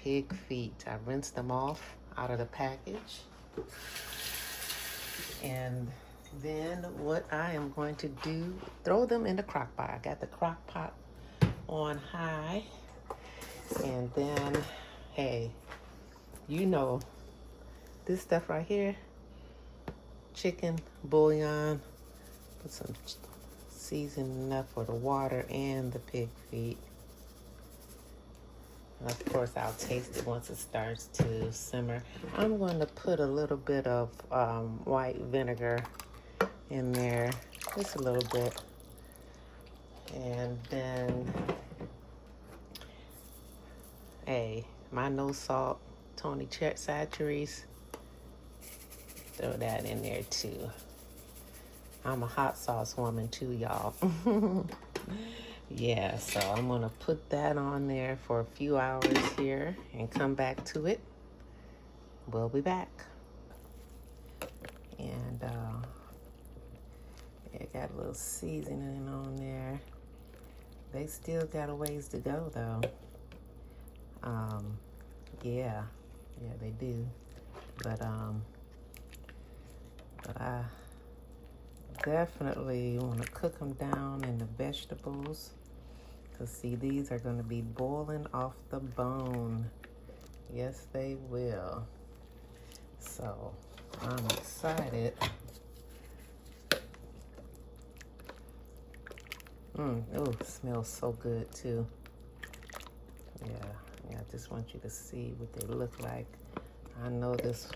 pig feet. I rinsed them off out of the package. And then what I am going to do, throw them in the crock pot. I got the crock pot on high. And then, hey, you know, this stuff right here, chicken bouillon, put some seasoning enough for the water and the pig feet. And of course, I'll taste it once it starts to simmer. I'm going to put a little bit of white vinegar in there, just a little bit. And then, hey, my no salt Tony Chachere's, throw that in there too. I'm a hot sauce woman too, y'all. Yeah, so I'm gonna put that on there for a few hours here and come back to it. We'll be back. And it got a little seasoning on there. They still got a ways to go though. Yeah, they do. But I definitely want to cook them down in the vegetables. Because see, these are going to be boiling off the bone. Yes, they will. So, I'm excited. Oh, it smells so good too. Yeah, I just want you to see what they look like. I know this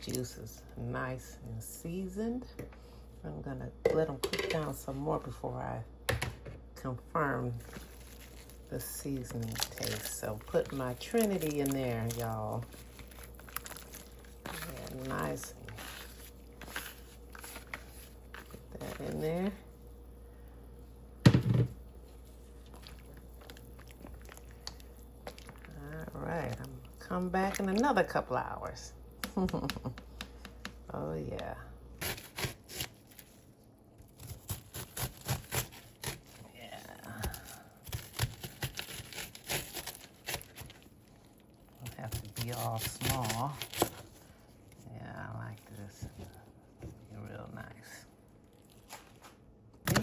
juice is nice and seasoned. I'm gonna let them cook down some more before I confirm the seasoning taste. So put my Trinity in there, y'all. Yeah, nice. Put that in there. All right, I'm gonna come back in another couple hours. Oh yeah. Have to be all small. Yeah, I like this. Real nice.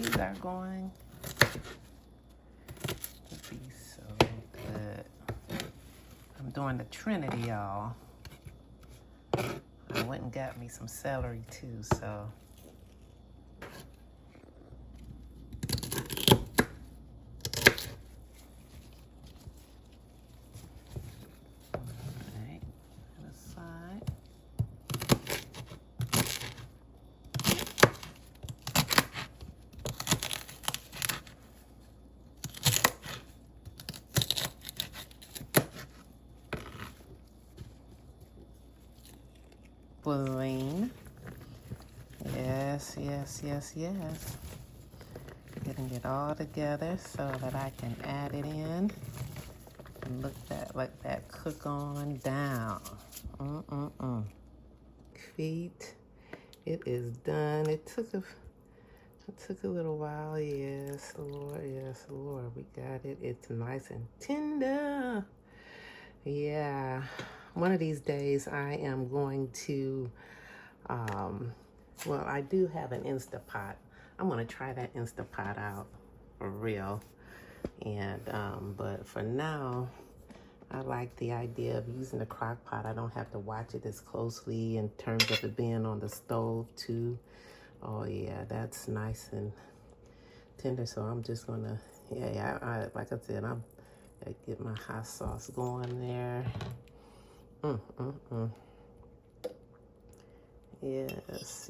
These are going to be so good. I'm doing the Trinity, y'all. I went and got me some celery too, so. Boiling. Yes. Getting it all together so that I can add it in and let that cook on down. Feet. It is done. It took a little while. Yes, Lord. We got it. It's nice and tender. Yeah. One of these days I am going to, well, I do have an Instapot. I'm going to try that Instapot out for real. And, but for now, I like the idea of using the crock pot. I don't have to watch it as closely in terms of it being on the stove too. Oh yeah, that's nice and tender. So I'm just going to, I like I said, I'm going to get my hot sauce going there. Yes.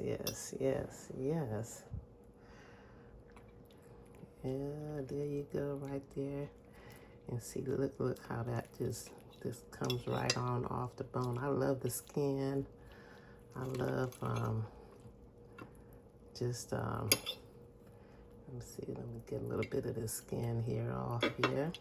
Yeah, there you go, right there. And see, look how that just comes right on off the bone. I love the skin. I love let me see, let me get a little bit of this skin here off here.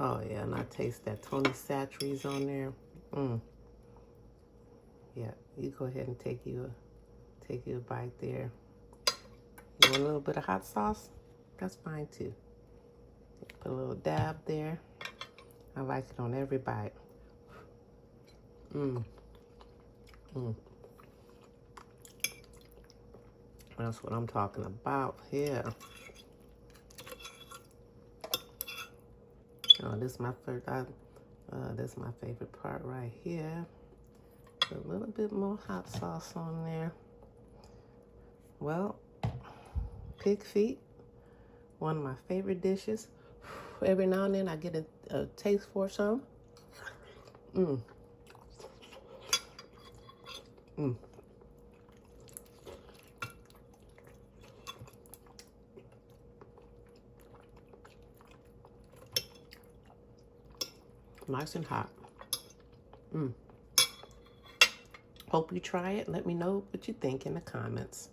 Oh yeah, and I taste that Tony Chachere's on there. Mm. Yeah, you go ahead and take you a bite there. You want a little bit of hot sauce? That's fine too. Put a little dab there. I like it on every bite. Mm. Mm. That's what I'm talking about here. Oh, this is my first. This is my favorite part right here. A little bit more hot sauce on there. Well, pig feet, one of my favorite dishes. Every now and then I get a taste for some. Mm. Mm. Nice and hot. Mm. Hope you try it. Let me know what you think in the comments.